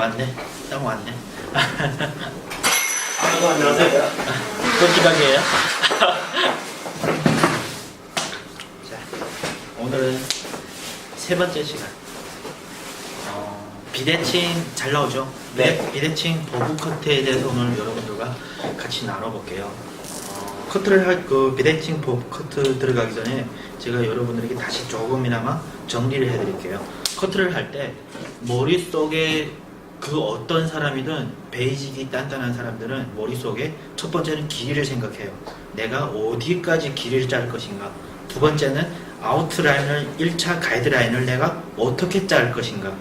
왔네. 딱 왔네. 안녕하세요. 꼴찌각이에요. 자, 오늘은 세 번째 시간. 비대칭 잘 나오죠? 네. 비대칭 버브 커트에 대해서 오늘 여러분들과 같이 나눠볼게요. 커트를 할 그 비대칭 버브 커트 들어가기 전에 제가 여러분들에게 다시 조금이나마 정리를 해드릴게요. 커트를 할 때 머릿속에 그 어떤 사람이든 베이직이 단단한 사람들은 머릿속에 첫 번째는 길이를 생각해요. 내가 어디까지 길이를 자를 것인가. 두 번째는 아웃라인을 1차 가이드라인을 내가 어떻게 자를 것인가.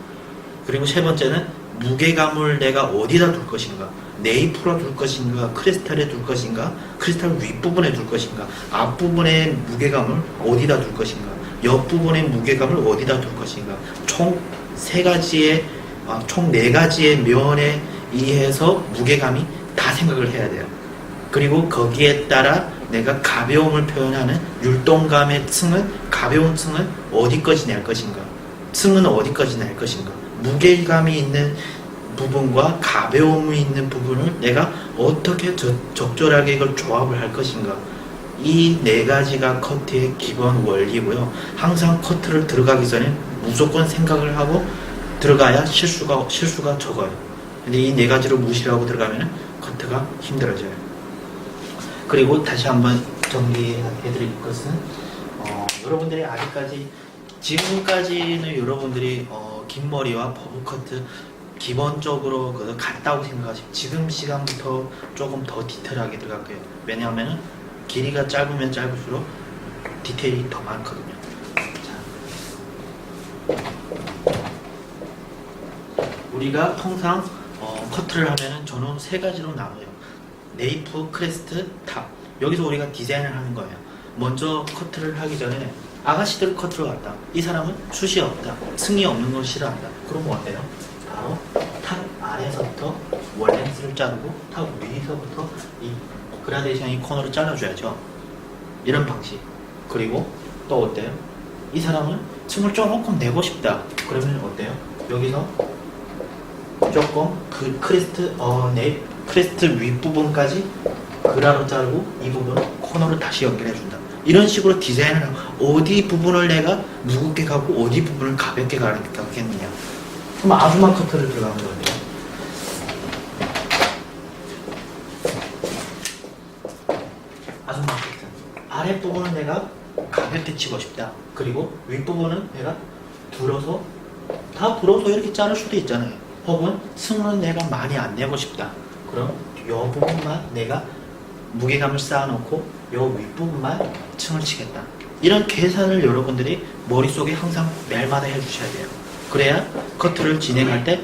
그리고 세 번째는 무게감을 내가 어디다 둘 것인가. 네이프로 둘 것인가, 크리스탈에 둘 것인가, 크리스탈 윗부분에 둘 것인가, 앞부분의 무게감을 어디다 둘 것인가, 옆부분의 무게감을 어디다 둘 것인가. 총 네 가지의 면에 의해서 무게감이 다 생각을 해야 돼요. 그리고 거기에 따라 내가 가벼움을 표현하는 율동감의 층은, 가벼운 층은 어디까지 낼 것인가, 층은 어디까지 낼 것인가, 무게감이 있는 부분과 가벼움이 있는 부분을 내가 어떻게 적절하게 이걸 조합을 할 것인가. 이 네 가지가 커트의 기본 원리고요. 항상 커트를 들어가기 전에 무조건 생각을 하고 들어가야 실수가 적어요. 근데 이 네 가지를 무시를 하고 들어가면 커트가 힘들어져요. 그리고 다시 한번 정리해 드릴 것은 여러분들이 아직까지 지금까지는 여러분들이 긴 머리와 버브 커트 기본적으로 같다고 생각하시고 지금 시간부터 조금 더 디테일하게 들어갈 거예요. 왜냐하면 길이가 짧으면 짧을수록 디테일이 더 많거든요. 자, 우리가 통상 커트를 하면은 저는 세 가지로 나눠요. 네이프, 크레스트, 탑. 여기서 우리가 디자인을 하는 거예요. 먼저 커트를 하기 전에 아가씨들 커트로 갔다. 이 사람은 숱이 없다, 승이 없는 걸 싫어한다. 그러면 어때요? 바로 탑 아래서부터 월랭스를 자르고 탑 위에서부터 이 그라데이션 이 코너를 잘라줘야죠. 이런 방식. 그리고 또 어때요? 이 사람은 층을 조금 내고 싶다. 그러면 어때요? 여기서 조금 그 크레스트 윗부분까지 그라로 자르고 이 부분을 코너를 다시 연결해준다. 이런 식으로 디자인을 하고 어디 부분을 내가 무겁게 가고 어디 부분을 가볍게 가겠느냐. 그럼 아줌마 커트를 들어가는 건데요. 아줌마 커트. 아랫부분은 내가 가볍게 치고 싶다. 그리고 윗부분은 내가 불어서 이렇게 자를 수도 있잖아요. 혹은 승은 내가 많이 안 내고 싶다. 그럼 이 부분만 내가 무게감을 쌓아놓고 이 윗부분만 층을 치겠다. 이런 계산을 여러분들이 머릿속에 항상 매일마다 해주셔야 돼요. 그래야 커트를 진행할 때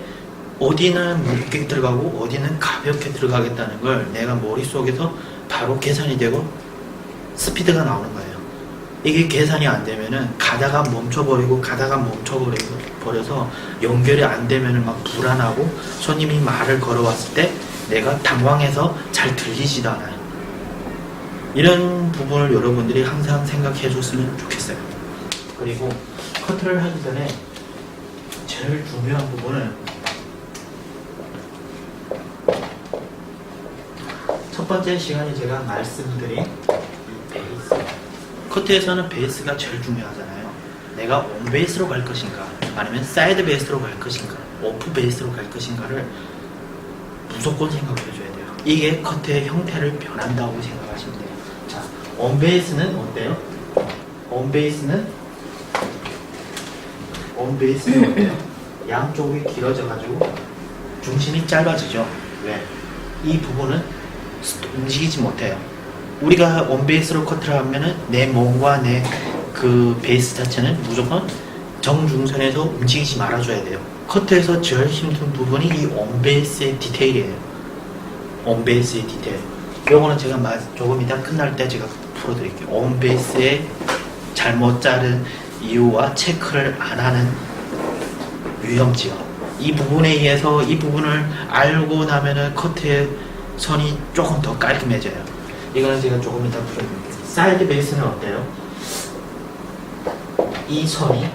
어디는 무겁게 들어가고 어디는 가볍게 들어가겠다는 걸 내가 머릿속에서 바로 계산이 되고 스피드가 나오는 거예요. 이게 계산이 안 되면은 가다가 멈춰버려서 연결이 안 되면은 막 불안하고 손님이 말을 걸어왔을 때 내가 당황해서 잘 들리지도 않아요. 이런 부분을 여러분들이 항상 생각해 줬으면 좋겠어요. 그리고 커트를 하기 전에 제일 중요한 부분은 첫 번째 시간에 제가 말씀드린 이 베이스. 커트에서는 베이스가 제일 중요하잖아요. 내가 온 베이스로 갈 것인가 아니면 사이드 베이스로 갈 것인가 오프 베이스로 갈 것인가를 무조건 생각해 줘야 돼요. 이게 커트의 형태를 변한다고 생각하시면 돼요. 자, 온 베이스는 어때요? 온 베이스는 어때요? 양쪽이 길어져 가지고 중심이 짧아지죠. 왜? 이 부분은 움직이지 못해요. 우리가 온 베이스로 커트를 하면은 내 몸과 내 그 베이스 자체는 무조건 정중선에서 움직이지 말아줘야 돼요. 커트에서 제일 힘든 부분이 이 온 베이스의 디테일이에요. 온 베이스의 디테일. 요거는 제가 조금 이따 끝날 때 제가 풀어드릴게요. 온 베이스의 잘못 자른 이유와 체크를 안 하는 위험지역. 이 부분에 의해서 이 부분을 알고 나면은 커트의 선이 조금 더 깔끔해져요. 이거는 제가 조금 이따 풀어드릴게요. 사이드 베이스는 어때요? 이 선이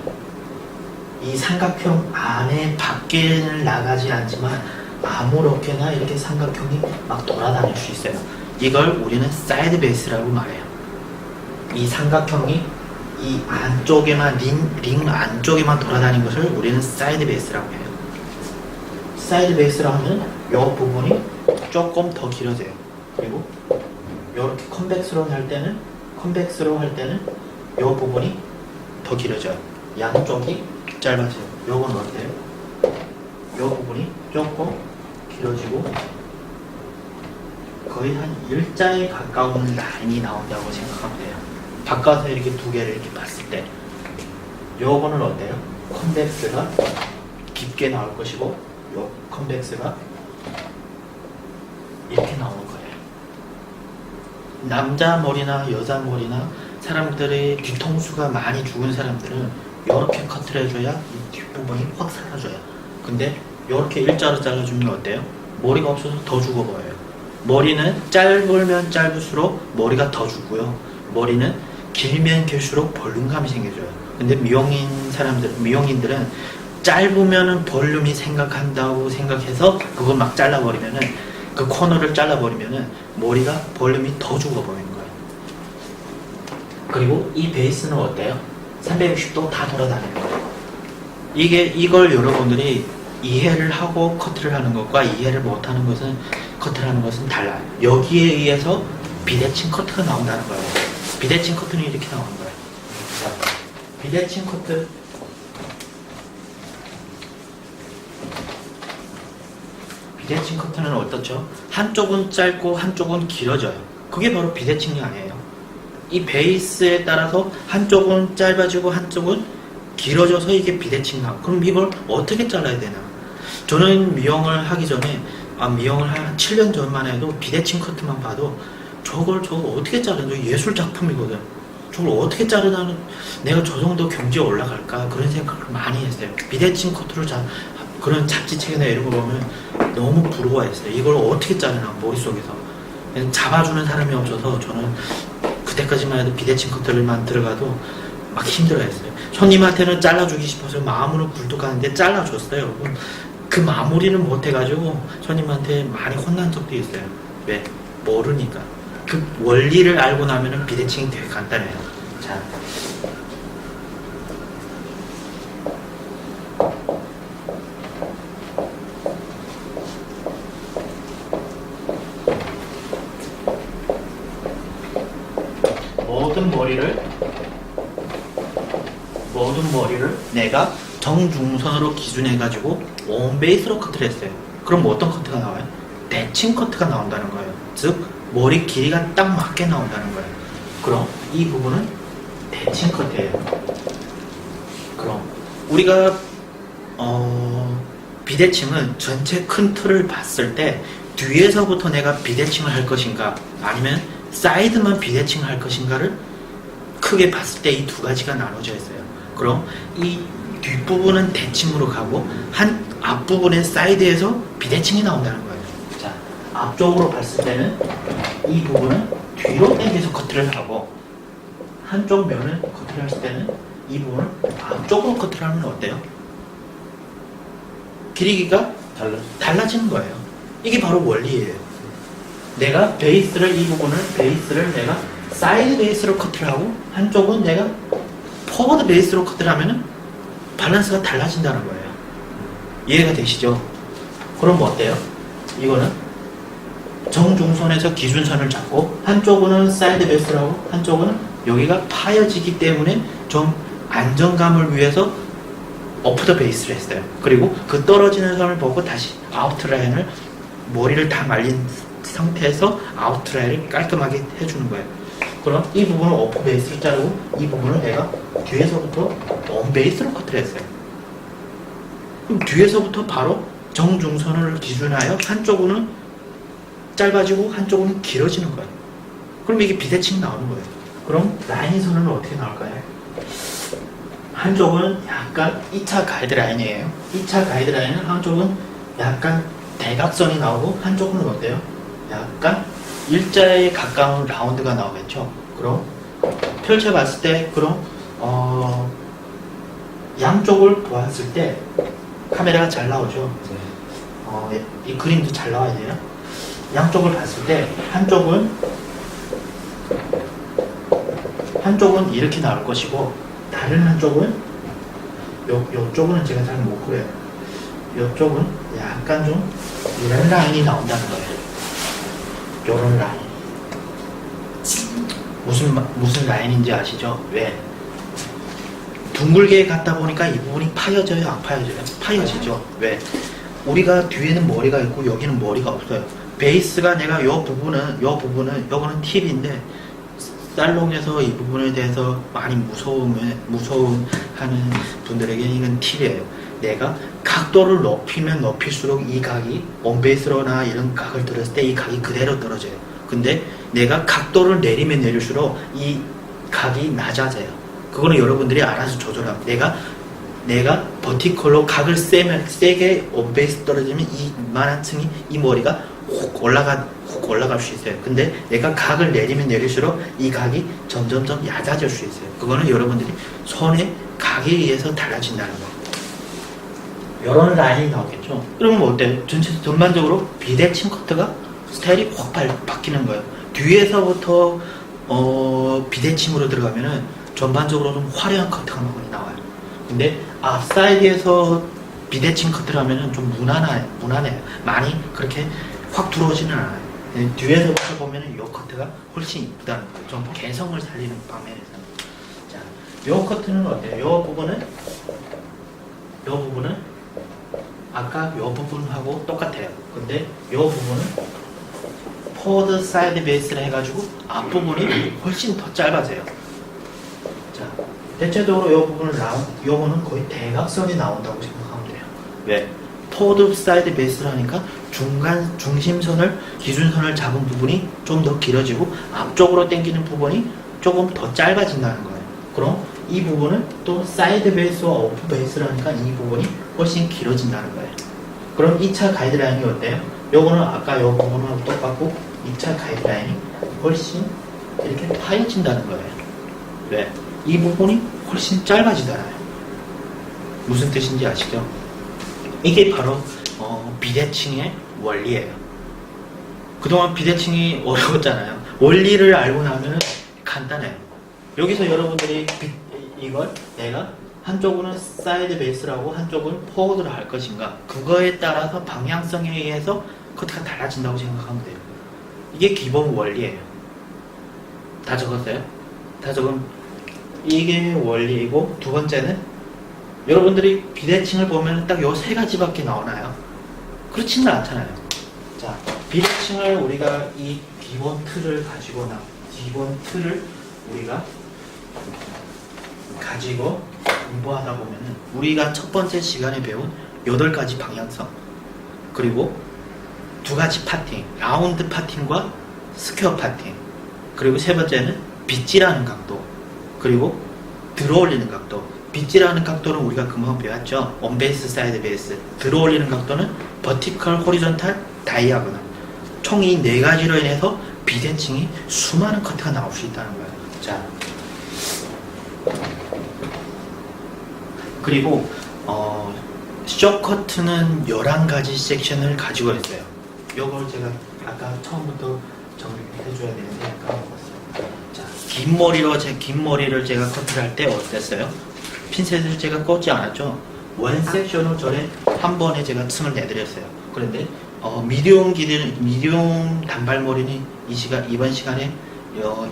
이 삼각형 안에 밖에는 나가지 않지만 아무렇게나 이렇게 삼각형이 막 돌아다닐 수 있어요. 이걸 우리는 사이드 베이스라고 말해요. 이 삼각형이 이 안쪽에만 링 안쪽에만 돌아다니는 것을 우리는 사이드 베이스라고 해요. 사이드 베이스라고 하면 이 부분이 조금 더 길어져요. 그리고 이렇게 컨벡스로 할 때는 이 부분이 더 길어져요. 양쪽이 짧아져요. 요건 어때요? 이 부분이 조금 길어지고 거의 한 일자에 가까운 라인이 나온다고 생각하면 돼요. 바꿔서 이렇게 두 개를 이렇게 봤을 때 요거는 어때요? 컨벡스가 깊게 나올 것이고 요 컨벡스가 이렇게 나오는 거예요. 남자 머리나 여자 머리나 사람들의 뒤통수가 많이 죽은 사람들은 이렇게 커트를 해줘야 이 뒷부분이 확 사라져요. 근데 이렇게 일자로 잘라주면 어때요? 머리가 없어서 더 죽어 보여요. 머리는 짧으면 짧을수록 머리가 더 죽고요. 머리는 길면 길수록 볼륨감이 생겨져요. 근데 미용인들은 짧으면은 볼륨이 생각한다고 생각해서 그걸 막 잘라버리면은 그 코너를 잘라버리면은 머리가 볼륨이 더 죽어 보이는 거예요. 그리고 이 베이스는 어때요? 360도 다 돌아다니는 거예요. 이걸 여러분들이 이해를 하고 커트를 하는 것과 이해를 못하는 것은 커트를 하는 것은 달라요. 여기에 의해서 비대칭 커트가 나온다는 거예요. 비대칭 커트는 이렇게 나오는 거예요. 자, 비대칭 커트. 비대칭 커트는 어떻죠? 한쪽은 짧고 한쪽은 길어져요. 그게 바로 비대칭이 아니에요. 이 베이스에 따라서 한쪽은 짧아지고 한쪽은 길어져서 이게 비대칭 나고. 그럼 이걸 어떻게 잘라야 되나? 저는 미용을 하기 전에 미용을 한 7년 전만 해도 비대칭 커트만 봐도 저걸 어떻게 자르는 예술 작품이거든. 저걸 어떻게 자르나는 내가 저 정도 경지에 올라갈까 그런 생각을 많이 했어요. 비대칭 커트를 그런 잡지책이나 이런 거 보면 너무 부러워했어요. 이걸 어떻게 자르나 머릿속에서 잡아주는 사람이 없어서 저는 그때까지만 해도 비대칭 커트를만 들어가도 막 힘들어했어요. 손님한테는 잘라주기 싶어서 마음으로 굴뚝하는데 잘라줬어요. 그 마무리는 못해가지고 손님한테 많이 혼난 적도 있어요. 왜? 모르니까. 그 원리를 알고 나면은 비대칭이 되게 간단해요. 자. 모든 머리를 내가 정중선으로 기준해가지고 원-베이스로 커트를 했어요. 그럼 어떤 커트가 나와요? 대칭 커트가 나온다는 거예요. 즉 머리 길이가 딱 맞게 나온다는 거예요. 그럼 이 부분은 대칭 커트예요. 그럼 우리가 비대칭은 전체 큰 틀을 봤을 때 뒤에서부터 내가 비대칭을 할 것인가 아니면 사이드만 비대칭을 할 것인가를 크게 봤을 때 이 두 가지가 나눠져 있어요. 그럼 이 뒷부분은 대칭으로 가고 한 앞부분의 사이드에서 비대칭이 나온다는 거예요. 자, 앞쪽으로 봤을 때는 이 부분은 뒤로 당겨서 커트를 하고 한쪽 면을 커트를 했을 때는 이 부분을 앞쪽으로 커트를 하면 어때요? 길이가 달라지는 거예요. 이게 바로 원리예요. 내가 이 부분을 내가 사이드 베이스로 커트를 하고 한쪽은 내가 포워드 베이스로 커트를 하면은 밸런스가 달라진다는 거예요. 이해가 되시죠? 그럼 뭐 어때요? 이거는 정중선에서 기준선을 잡고 한쪽은 사이드 베이스로 하고 한쪽은 여기가 파여지기 때문에 좀 안정감을 위해서 오프 더 베이스를 했어요. 그리고 그 떨어지는 선을 보고 다시 아웃라인을 머리를 다 말린 상태에서 아웃라인을 깔끔하게 해주는 거예요. 그럼 이 부분을 오프 베이스로 자르고 이 부분을 내가 뒤에서부터 온 베이스로 커트를 했어요. 그럼 뒤에서부터 바로 정중선을 기준하여 한쪽은 짧아지고 한쪽은 길어지는 거예요. 그럼 이게 비대칭 나오는 거예요. 그럼 라인선은 어떻게 나올까요? 한쪽은 약간 2차 가이드라인이에요. 2차 가이드라인은 한쪽은 약간 대각선이 나오고 한쪽은 어때요? 약간 일자에 가까운 라운드가 나오겠죠. 그럼 펼쳐봤을 때 그럼 양쪽을 보았을 때 카메라가 잘 나오죠. 이 그림도 잘 나와야 돼요. 양쪽을 봤을 때 한쪽은 이렇게 나올 것이고 다른 한쪽은 요쪽은 제가 잘 못 그려요. 요쪽은 약간 좀 이런 라인이 나온다는 거예요. 요런 라인. 무슨 라인인지 아시죠? 왜? 둥글게 갖다 보니까 이 부분이 파여져요? 안 파여져요? 파여지죠. 왜? 우리가 뒤에는 머리가 있고 여기는 머리가 없어요. 베이스가 내가 요거는 팁인데 살롱에서 이 부분에 대해서 많이 무서워하는 분들에게 이건 팁이에요. 내가 각도를 높이면 높일수록 이 각이 원베이스로나 이런 각을 들었을 때 이 각이 그대로 떨어져요. 근데 내가 각도를 내리면 내릴수록 이 각이 낮아져요. 그거는 여러분들이 알아서 조절하고 내가 버티컬로 각을 세게 원베이스 떨어지면 이만한 층이 이 머리가 훅 올라갈 수 있어요. 근데 내가 각을 내리면 내릴수록 이 각이 점점점 얕아질 수 있어요. 그거는 여러분들이 손의 각에 의해서 달라진다는 거예요. 이런 라인이 나오겠죠. 그러면 뭐 어때요? 전반적으로 비대칭 커트가 스타일이 확 바뀌는 거예요. 뒤에서부터 비대칭으로 들어가면은 전반적으로 좀 화려한 커트가 많이 나와요. 근데 앞사이드에서 비대칭 커트를 하면은 좀 무난해요. 많이 그렇게 확 들어오지는 않아요. 뒤에서부터 보면은 이 커트가 훨씬 이쁘다는 거예요. 좀 개성을 살리는 방면에서. 자, 이 커트는 어때요? 이 부분은 아까 이 부분하고 똑같아요. 근데 이 부분은 포워드 사이드 베이스를 해가지고 앞부분이 훨씬 더 짧아져요. 자, 대체적으로 요거는 거의 대각선이 나온다고 생각하면 돼요. 왜? 포워드 사이드 베이스를 하니까 중심선을, 기준선을 잡은 부분이 좀 더 길어지고 앞쪽으로 당기는 부분이 조금 더 짧아진다는 거예요. 그럼 이 부분은 또 사이드 베이스와 오프 베이스를 하니까 이 부분이 훨씬 길어진다는 거예요. 그럼 2차 가이드라인이 어때요? 요거는 아까 요 부분하고 똑같고 2차 가이드라인이 훨씬 이렇게 파여진다는 거예요. 왜? 이 부분이 훨씬 짧아지잖아요. 무슨 뜻인지 아시죠? 이게 바로 비대칭의 원리예요. 그동안 비대칭이 어려웠잖아요. 원리를 알고 나면 간단해요. 여기서 여러분들이 이걸 내가 한쪽은 사이드 베이스라고 한쪽은 포워드를 할 것인가, 그거에 따라서 방향성에 의해서 커트가 달라진다고 생각하면 돼요. 이게 기본 원리예요. 다 적었어요? 다 적은 이게 원리이고, 두 번째는 여러분들이 비대칭을 보면 딱 요 세 가지밖에 나오나요? 그렇지는 않잖아요. 자, 비대칭을 우리가 이 기본 틀을 우리가 가지고 공부하다 보면은 우리가 첫 번째 시간에 배운 8가지 방향성, 그리고 2가지 파팅, 라운드 파팅과 스퀘어 파팅, 그리고 세 번째는 빗질하는 각도, 그리고 들어올리는 각도. 빗질하는 각도는 우리가 금방 배웠죠. 원베이스, 사이드 베이스. 들어올리는 각도는 버티컬, 호리존탈, 다이아고널. 총 이 4가지로 인해서 비대칭이 수많은 커트가 나올 수 있다는 거예요. 자, 그리고 숏커트는 11가지 섹션을 가지고 있어요. 요걸 제가 아까 처음부터 정리해줘야 되는데 까먹었어요. 자, 긴 머리를 제가 커트를 할 때 어땠어요? 핀셋을 제가 꽂지 않았죠. 원 섹션을 전에 한 번에 제가 층을 내드렸어요. 그런데 미디움 단발머리는 이번 시간에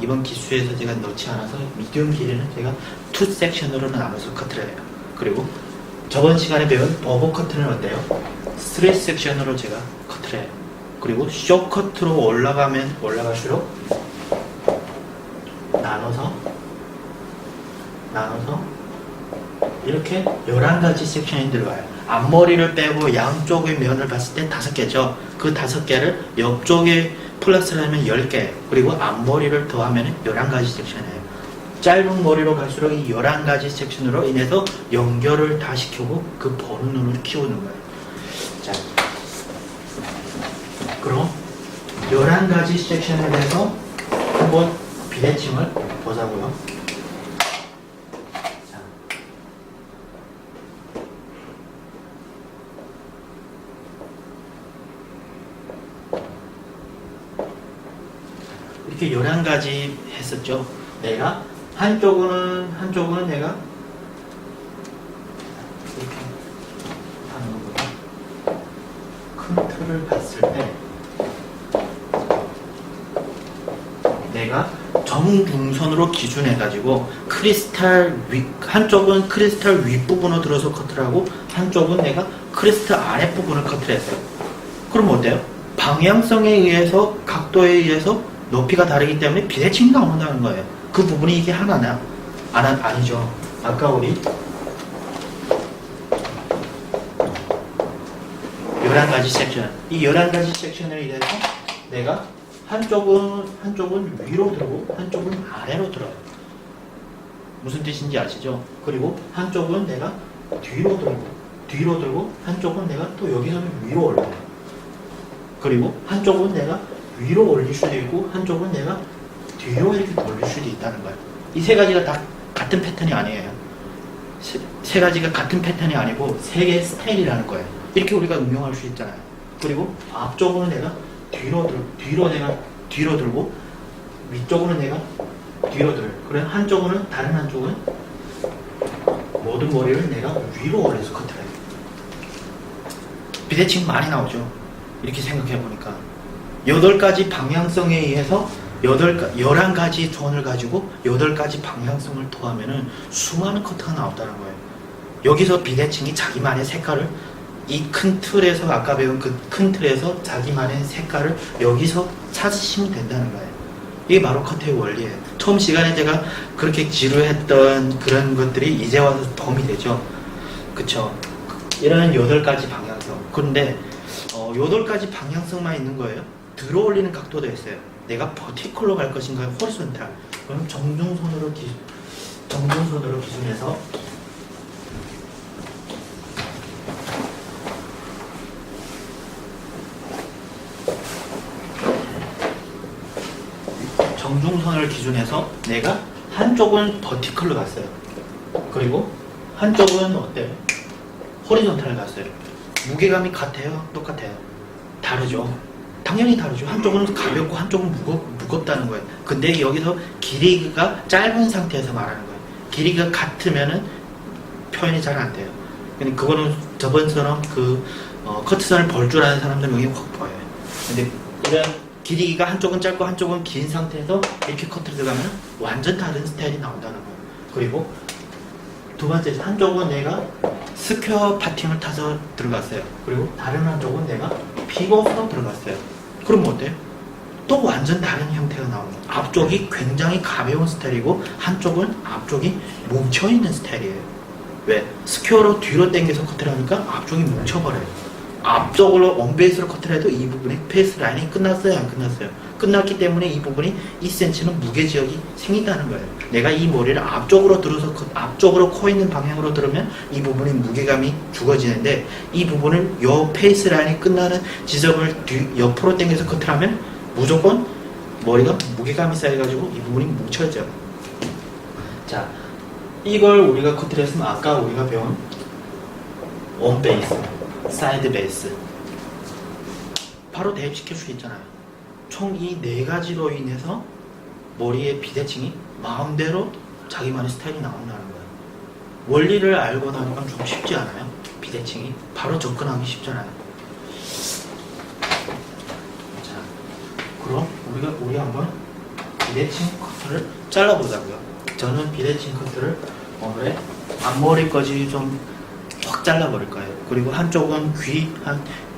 이번 기수에서 제가 넣지 않아서 미디움 길이는 제가 2 섹션으로 나눠서 커트를 해요. 그리고 저번 시간에 배운 버버 커트는 어때요? 3 섹션으로 제가 커트를 해요. 그리고 숏 커트로 올라갈수록 나눠서 이렇게 11가지 섹션이 들어가요. 앞머리를 빼고 양쪽의 면을 봤을 때 5개죠. 그 5개를 옆쪽에 플러스를 하면 10개, 그리고 앞머리를 더하면 11가지 섹션이에요. 짧은 머리로 갈수록 이 11가지 섹션으로 인해서 연결을 다 시키고 그 보는 눈을 키우는 거예요. 자, 그럼 11가지 섹션에 대해서 한번 비대칭을 보자고요. 자, 이렇게 11가지 했었죠. 내가 한쪽은 내가 이렇게 하는 것보다 큰 틀을 봤을 때 내가 정중선으로 기준해가지고 한쪽은 크리스탈 윗부분으로 들어서 커트를 하고 한쪽은 내가 크리스탈 아랫부분을 커트를 했어요. 그럼 어때요? 방향성에 의해서 각도에 의해서 높이가 다르기 때문에 비대칭이 나온다는 거예요. 그 부분이 이게 하나냐? 아니죠. 아까 우리 11가지 섹션, 이 11가지 섹션을 이래서 내가 한쪽은 위로 들고 한쪽은 아래로 들어요. 무슨 뜻인지 아시죠? 그리고 한쪽은 내가 뒤로 들고 한쪽은 내가 또 여기서 위로 올려요. 그리고 한쪽은 내가 위로 올릴 수도 있고 한쪽은 내가 뒤로 이렇게 돌릴 수도 있다는 거예요. 이 세 가지가 다 같은 패턴이 아니에요. 세 가지가 같은 패턴이 아니고 세 개의 스타일이라는 거예요. 이렇게 우리가 응용할 수 있잖아요. 그리고 앞쪽으로 내가 뒤로 들고 위쪽으로 내가 뒤로 들어요. 그래 다른 한쪽은 모든 머리를 내가 위로 올려서 커트를 해요. 비대칭 많이 나오죠. 이렇게 생각해 보니까 8가지 방향성에 의해서 11가지 존을 가지고 8가지 방향성을 더하면은 수많은 커트가 나온다는 거예요. 여기서 비대칭이 자기만의 색깔을 이 큰 틀에서 아까 배운 그 큰 틀에서 자기만의 색깔을 여기서 찾으시면 된다는 거예요. 이게 바로 커트의 원리예요. 처음 시간에 제가 그렇게 지루했던 그런 것들이 이제 와서 도움이 되죠. 그쵸? 이런 8가지 방향성. 그런데 8가지 방향성만 있는 거예요. 들어 올리는 각도도 있어요. 내가 버티컬로 갈 것인가 호리존탈. 그럼 정중선으로 기준해서 내가 한쪽은 버티컬로 갔어요. 그리고 한쪽은 어때요? 호리존탈 갔어요. 무게감이 같아요? 똑같아요? 다르죠. 당연히 다르죠. 한쪽은 가볍고 한쪽은 무겁다는 거예요. 근데 여기서 길이가 짧은 상태에서 말하는 거예요. 길이가 같으면은 표현이 잘 안 돼요. 그거는 저번처럼 커트선을 벌 줄 아는 사람들은 여기 확 보여요. 근데 이런 길이가 한쪽은 짧고 한쪽은 긴 상태에서 이렇게 커트를 들어가면 완전 다른 스타일이 나온다는 거예요. 그리고 두 번째, 한쪽은 내가 스퀘어 파팅을 타서 들어갔어요. 그리고 다른 한쪽은 내가 피벗으로 들어갔어요. 그럼 어때요? 또 완전 다른 형태가 나오는 거예요. 앞쪽이 굉장히 가벼운 스타일이고 한쪽은 앞쪽이 뭉쳐있는 스타일이에요. 왜? 스퀘어로 뒤로 당겨서 커트를 하니까 앞쪽이 뭉쳐버려요. 앞쪽으로 원베이스로 커트를 해도 이 부분에 페이스 라인이 끝났어요? 안 끝났어요? 끝났기 때문에 이 부분이 2cm는 무게 지역이 생긴다는 거예요. 내가 이 머리를 앞쪽으로 들어서 앞쪽으로 코 있는 방향으로 들으면 이 부분이 무게감이 죽어지는데 이 부분을 요 페이스 라인이 끝나는 지점을 옆으로 당겨서 커트를 하면 무조건 머리가 무게감이 쌓여가지고 이 부분이 뭉쳐져. 자, 이걸 우리가 커트를 했으면 아까 우리가 배운 원베이스, 사이드 베이스 바로 대입시킬 수 있잖아요. 총 이 4가지로 인해서 머리의 비대칭이 마음대로 자기만의 스타일이 나온다는 거예요. 원리를 알고 나니까 좀 쉽지 않아요? 비대칭이 바로 접근하기 쉽잖아요. 자, 그럼 우리 한번 비대칭 커트를 잘라보자고요. 저는 비대칭 커트를 오늘의 앞머리까지 좀 확 잘라버릴 거예요. 그리고 한쪽은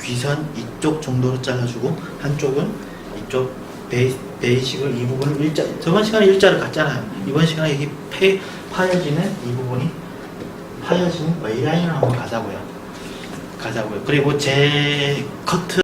귀선 이쪽 정도로 잘라주고 한쪽은 이쪽 베이직을 이 부분을 저번 시간에 일자로 갔잖아요. 이번 시간에 여기 파여지는 이 부분이 파여지는 A라인을 한번 가자고요. 그리고 제 커트